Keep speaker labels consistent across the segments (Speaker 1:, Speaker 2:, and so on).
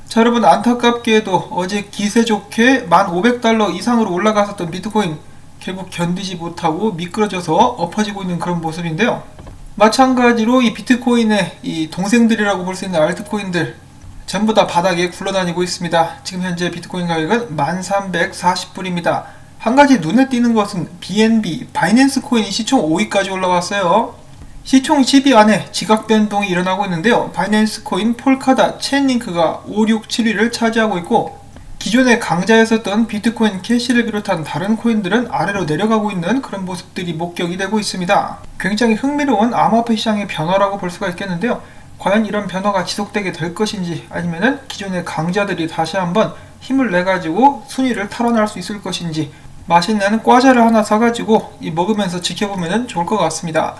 Speaker 1: 자, 여러분, 안타깝게도 어제 기세 좋게 1,500달러 이상으로 올라갔었던 비트코인 결국 견디지 못하고 미끄러져서 엎어지고 있는 그런 모습인데요. 마찬가지로 이 비트코인의 이 동생들이라고 볼 수 있는 알트코인들 전부 다 바닥에 굴러다니고 있습니다. 지금 현재 비트코인 가격은 1,340불입니다. 한 가지 눈에 띄는 것은 BNB, 바이낸스 코인이 시총 5위까지 올라왔어요. 시총 10위 안에 지각 변동이 일어나고 있는데요. 바이낸스 코인, 폴카닷, 체인링크가 5, 6, 7위를 차지하고 있고, 기존의 강자였었던 비트코인 캐시를 비롯한 다른 코인들은 아래로 내려가고 있는 그런 모습들이 목격이 되고 있습니다. 굉장히 흥미로운 암호화폐 시장의 변화라고 볼 수가 있겠는데요. 과연 이런 변화가 지속되게 될 것인지, 아니면은 기존의 강자들이 다시 한번 힘을 내가지고 순위를 탈환할 수 있을 것인지, 맛있는 과자를 하나 사가지고 먹으면서 지켜보면 좋을 것 같습니다.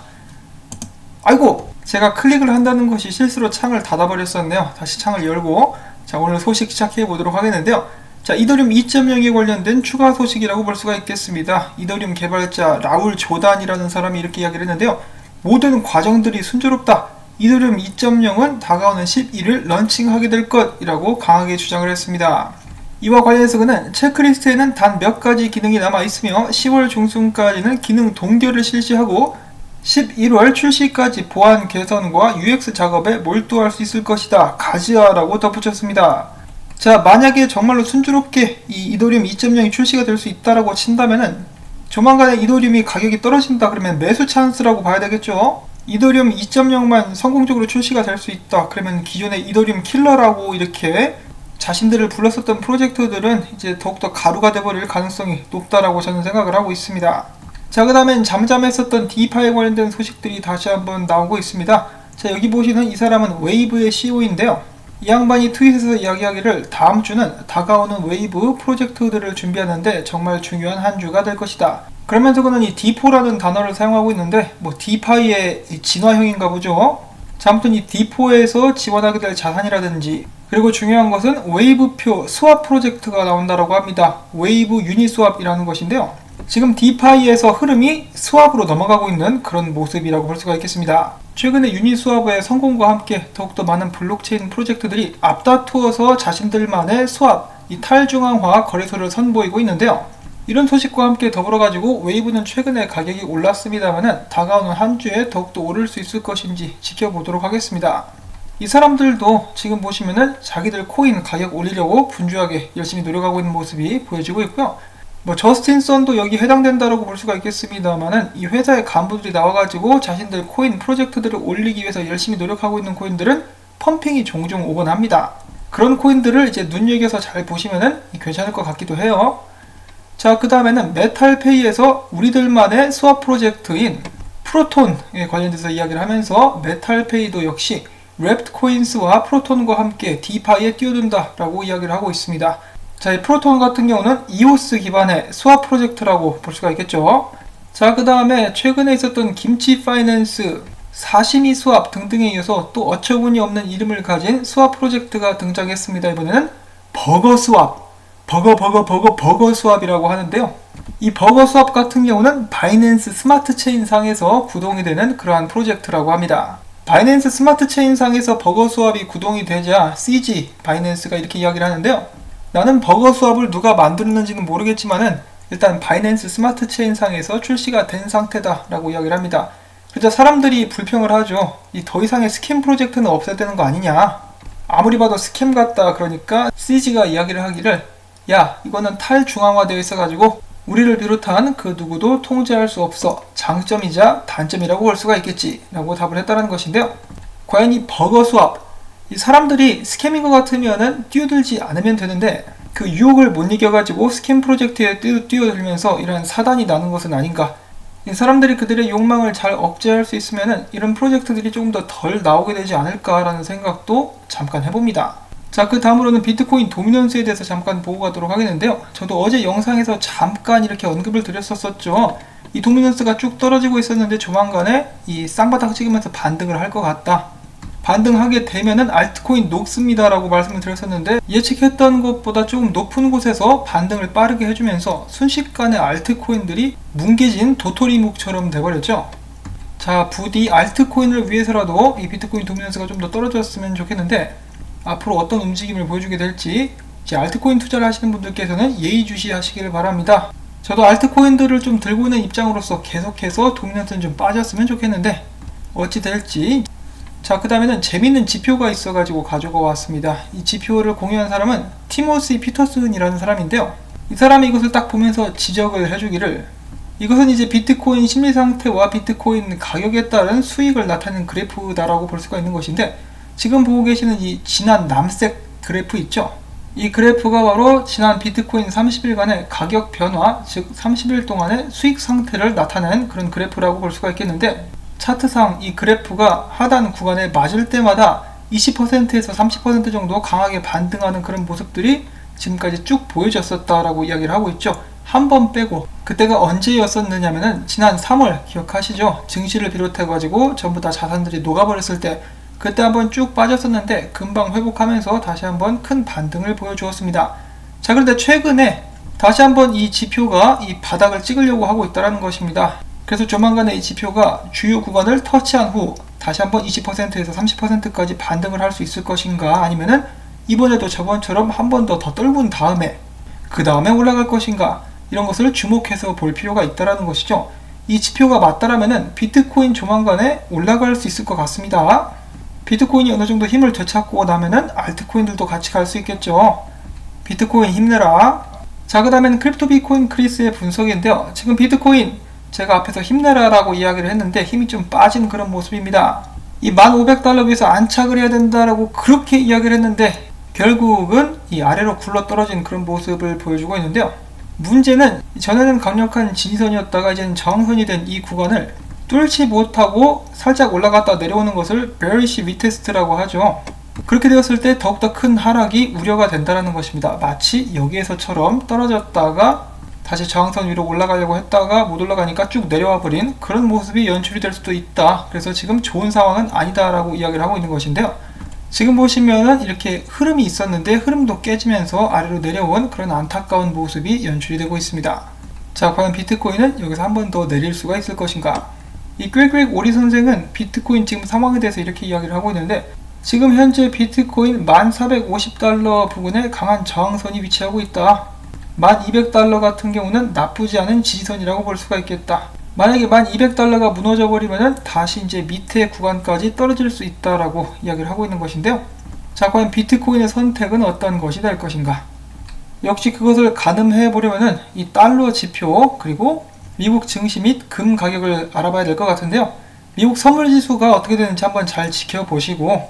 Speaker 1: 아이고, 제가 클릭을 한다는 것이 실수로 창을 닫아버렸었네요. 다시 창을 열고, 자, 오늘 소식 시작해 보도록 하겠는데요. 자, 이더리움 2.0에 관련된 추가 소식이라고 볼 수가 있겠습니다. 이더리움 개발자 라울 조단이라는 사람이 이렇게 이야기를 했는데요. 모든 과정들이 순조롭다. 이더리움 2.0은 다가오는 11일 런칭하게 될 것이라고 강하게 주장을 했습니다. 이와 관련해서 그는 체크리스트에는 단 몇 가지 기능이 남아있으며 10월 중순까지는 기능 동결을 실시하고 11월 출시까지 보안 개선과 UX 작업에 몰두할 수 있을 것이다. 가지아라고 덧붙였습니다. 자, 만약에 정말로 순조롭게 이 이더리움 2.0이 출시가 될 수 있다라고 친다면은 조만간에 이더리움이 가격이 떨어진다 그러면 매수 찬스라고 봐야 되겠죠. 이더리움 2.0만 성공적으로 출시가 될 수 있다 그러면 기존의 이더리움 킬러라고 이렇게 자신들을 불렀었던 프로젝트들은 이제 더욱더 가루가 돼버릴 가능성이 높다라고 저는 생각을 하고 있습니다. 자, 그 다음엔 잠잠했었던 디파이에 관련된 소식들이 다시 한번 나오고 있습니다. 자, 여기 보시는 이 사람은 웨이브의 CEO인데요. 이 양반이 트윗에서 이야기하기를 다음 주는 다가오는 웨이브 프로젝트들을 준비하는데 정말 중요한 한 주가 될 것이다. 그러면서 그는 이 D4라는 단어를 사용하고 있는데 뭐 디파이의 진화형인가 보죠. 자, 아무튼 이 D4에서 지원하게 될 자산이라든지, 그리고 중요한 것은 웨이브표 스왑 프로젝트가 나온다라고 합니다. 웨이브 유니스왑이라는 것인데요. 지금 디파이에서 흐름이 스왑으로 넘어가고 있는 그런 모습이라고 볼 수가 있겠습니다. 최근에 유니스왑의 성공과 함께 더욱더 많은 블록체인 프로젝트들이 앞다투어서 자신들만의 스왑, 이 탈중앙화 거래소를 선보이고 있는데요. 이런 소식과 함께 더불어가지고 웨이브는 최근에 가격이 올랐습니다만은 다가오는 한 주에 더욱더 오를 수 있을 것인지 지켜보도록 하겠습니다. 이 사람들도 지금 보시면은 자기들 코인 가격 올리려고 분주하게 열심히 노력하고 있는 모습이 보여지고 있고요. 뭐 저스틴 선도 여기 해당된다라고 볼 수가 있겠습니다만은 이 회사의 간부들이 나와가지고 자신들 코인 프로젝트들을 올리기 위해서 열심히 노력하고 있는 코인들은 펌핑이 종종 오곤 합니다. 그런 코인들을 이제 눈여겨서 잘 보시면은 괜찮을 것 같기도 해요. 자, 그 다음에는 메탈페이에서 우리들만의 스왑 프로젝트인 프로톤에 관련돼서 이야기를 하면서 메탈페이도 역시 랩트코인스와 프로톤과 함께 디파이에 뛰어든다 라고 이야기를 하고 있습니다. 자, 이 프로톤 같은 경우는 이오스 기반의 스왑 프로젝트라고 볼 수가 있겠죠. 자, 그 다음에 최근에 있었던 김치 파이낸스, 사시미 스왑 등등에 이어서 또 어처구니 없는 이름을 가진 스왑 프로젝트가 등장했습니다. 이번에는 버거 스왑, 버거 스왑이라고 하는데요. 이 버거 스왑 같은 경우는 바이낸스 스마트 체인 상에서 구동이 되는 그러한 프로젝트라고 합니다. 바이낸스 스마트 체인 상에서 버거 스왑이 구동이 되자 CG 바이낸스가 이렇게 이야기를 하는데요. 나는 버거 스왑을 누가 만들었는지는 모르겠지만은 일단 바이낸스 스마트 체인 상에서 출시가 된 상태다 라고 이야기를 합니다. 그래서 사람들이 불평을 하죠. 이 더 이상의 스캠 프로젝트는 없애야 되는 거 아니냐. 아무리 봐도 스캠 같다. 그러니까 CG가 이야기를 하기를, 야, 이거는 탈중앙화 되어 있어가지고 우리를 비롯한 그 누구도 통제할 수 없어. 장점이자 단점이라고 볼 수가 있겠지 라고 답을 했다는 것인데요. 과연 이 버거 스왑, 이 사람들이 스캠인 것 같으면은 뛰어들지 않으면 되는데 그 유혹을 못 이겨가지고 스캠 프로젝트에 뛰어들면서 이런 사단이 나는 것은 아닌가. 이 사람들이 그들의 욕망을 잘 억제할 수 있으면은 이런 프로젝트들이 조금 더 덜 나오게 되지 않을까라는 생각도 잠깐 해봅니다. 자, 그 다음으로는 비트코인 도미넌스에 대해서 잠깐 보고 가도록 하겠는데요. 저도 어제 영상에서 잠깐 이렇게 언급을 드렸었죠. 이 도미넌스가 쭉 떨어지고 있었는데 조만간에 이 쌍바닥 찍으면서 반등을 할 것 같다. 반등하게 되면은 알트코인 녹습니다 라고 말씀을 드렸었는데, 예측했던 것보다 조금 높은 곳에서 반등을 빠르게 해주면서 순식간에 알트코인들이 뭉개진 도토리묵처럼 돼버렸죠. 자, 부디 알트코인을 위해서라도 이 비트코인 도미넌스가 좀 더 떨어졌으면 좋겠는데, 앞으로 어떤 움직임을 보여주게 될지 이제 알트코인 투자를 하시는 분들께서는 예의주시하시기를 바랍니다. 저도 알트코인들을 좀 들고 있는 입장으로서 계속해서 도미넌트는 좀 빠졌으면 좋겠는데 어찌 될지. 자, 그 다음에는 재밌는 지표가 있어가지고 가져가 왔습니다. 이 지표를 공유한 사람은 티모시 피터슨이라는 사람인데요. 이 사람이 이것을 딱 보면서 지적을 해주기를, 이것은 이제 비트코인 심리 상태와 비트코인 가격에 따른 수익을 나타내는 그래프다라고 볼 수가 있는 것인데, 지금 보고 계시는 이 진한 남색 그래프 있죠? 이 그래프가 바로 지난 비트코인 30일간의 가격 변화, 즉 30일 동안의 수익 상태를 나타낸 그런 그래프라고 볼 수가 있겠는데, 차트상 이 그래프가 하단 구간에 맞을 때마다 20%에서 30% 정도 강하게 반등하는 그런 모습들이 지금까지 쭉 보여졌었다라고 이야기를 하고 있죠. 한 번 빼고. 그때가 언제였었느냐면은 지난 3월 기억하시죠? 증시를 비롯해가지고 전부 다 자산들이 녹아버렸을 때, 그때 한번 쭉 빠졌었는데 금방 회복하면서 다시 한번 큰 반등을 보여주었습니다. 자, 그런데 최근에 다시 한번 이 지표가 이 바닥을 찍으려고 하고 있다는 것입니다. 그래서 조만간에 이 지표가 주요 구간을 터치한 후 다시 한번 20%에서 30%까지 반등을 할 수 있을 것인가, 아니면은 이번에도 저번처럼 한 번 더 떨군 다음에 그 다음에 올라갈 것인가, 이런 것을 주목해서 볼 필요가 있다는 것이죠. 이 지표가 맞다라면은 비트코인 조만간에 올라갈 수 있을 것 같습니다. 비트코인이 어느 정도 힘을 되찾고 나면은 알트코인들도 같이 갈 수 있겠죠. 비트코인 힘내라. 자, 그 다음엔 크립토 비트코인 크리스의 분석인데요. 지금 비트코인 제가 앞에서 힘내라 라고 이야기를 했는데 힘이 좀 빠진 그런 모습입니다. 이 1500달러 위에서 안착을 해야 된다라고 그렇게 이야기를 했는데 결국은 이 아래로 굴러 떨어진 그런 모습을 보여주고 있는데요. 문제는 전에는 강력한 지지선이었다가 이제는 저항선이 된 이 구간을 뚫지 못하고 살짝 올라갔다 내려오는 것을 bearish retest라고 하죠. 그렇게 되었을 때 더욱더 큰 하락이 우려가 된다는 것입니다. 마치 여기에서처럼 떨어졌다가 다시 저항선 위로 올라가려고 했다가 못 올라가니까 쭉 내려와 버린 그런 모습이 연출이 될 수도 있다. 그래서 지금 좋은 상황은 아니다라고 이야기를 하고 있는 것인데요. 지금 보시면은 이렇게 흐름이 있었는데 흐름도 깨지면서 아래로 내려온 그런 안타까운 모습이 연출이 되고 있습니다. 자, 과연 비트코인은 여기서 한 번 더 내릴 수가 있을 것인가? 이 꾀꾀 오리 선생은 비트코인 지금 상황에 대해서 이렇게 이야기를 하고 있는데, 지금 현재 비트코인 1450달러 부근에 강한 저항선이 위치하고 있다. 1200달러 같은 경우는 나쁘지 않은 지지선이라고 볼 수가 있겠다. 만약에 1200달러가 무너져 버리면은 다시 이제 밑에 구간까지 떨어질 수 있다라고 이야기를 하고 있는 것인데요. 자, 과연 비트코인의 선택은 어떤 것이 될 것인가? 역시 그것을 가늠해 보려면은 이 달러 지표, 그리고 미국 증시 및 금 가격을 알아봐야 될 것 같은데요. 미국 선물 지수가 어떻게 되는지 한번 잘 지켜보시고,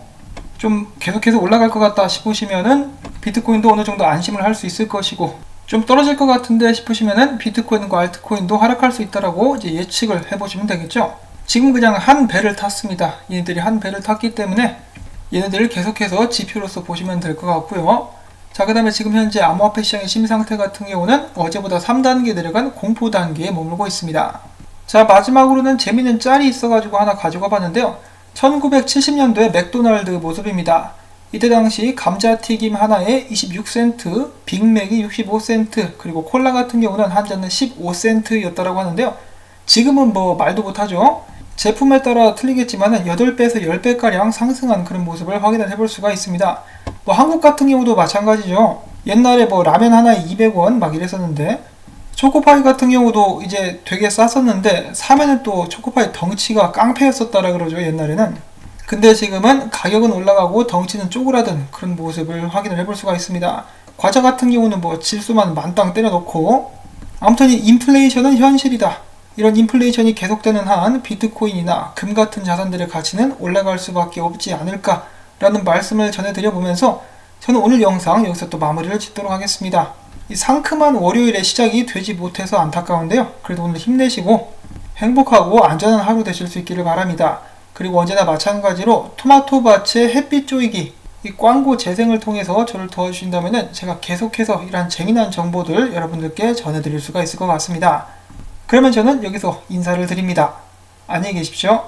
Speaker 1: 좀 계속해서 올라갈 것 같다 싶으시면은 비트코인도 어느 정도 안심을 할 수 있을 것이고, 좀 떨어질 것 같은데 싶으시면은 비트코인과 알트코인도 하락할 수 있다라고 이제 예측을 해보시면 되겠죠. 지금 그냥 한 배를 탔습니다. 얘네들이 한 배를 탔기 때문에 얘네들을 계속해서 지표로서 보시면 될 것 같고요. 자, 그 다음에 지금 현재 암호화폐 시장의 심리 상태 같은 경우는 어제보다 3단계 내려간 공포 단계에 머물고 있습니다. 자, 마지막으로는 재밌는 짤이 있어가지고 하나 가져가 봤는데요. 1970년도의 맥도날드 모습입니다. 이때 당시 감자튀김 하나에 26센트, 빅맥이 65센트, 그리고 콜라 같은 경우는 한 잔은 15센트였다라고 하는데요. 지금은 뭐 말도 못하죠. 제품에 따라 틀리겠지만 8배에서 10배가량 상승한 그런 모습을 확인을 해볼 수가 있습니다. 뭐 한국 같은 경우도 마찬가지죠. 옛날에 뭐 라면 하나에 200원 막 이랬었는데, 초코파이 같은 경우도 이제 되게 쌌었는데 사면은 또 초코파이 덩치가 깡패였었다라 그러죠, 옛날에는. 근데 지금은 가격은 올라가고 덩치는 쪼그라든 그런 모습을 확인을 해볼 수가 있습니다. 과자 같은 경우는 뭐 질소만 만땅 때려놓고, 아무튼 이 인플레이션은 현실이다. 이런 인플레이션이 계속되는 한 비트코인이나 금 같은 자산들의 가치는 올라갈 수밖에 없지 않을까라는 말씀을 전해드려보면서 저는 오늘 영상 여기서 또 마무리를 짓도록 하겠습니다. 이 상큼한 월요일에 시작이 되지 못해서 안타까운데요. 그래도 오늘 힘내시고 행복하고 안전한 하루 되실 수 있기를 바랍니다. 그리고 언제나 마찬가지로 토마토밭의 햇빛 쪼이기, 이 광고 재생을 통해서 저를 도와주신다면 제가 계속해서 이러한 재미난 정보들 여러분들께 전해드릴 수가 있을 것 같습니다. 그러면 저는 여기서 인사를 드립니다. 안녕히 계십시오.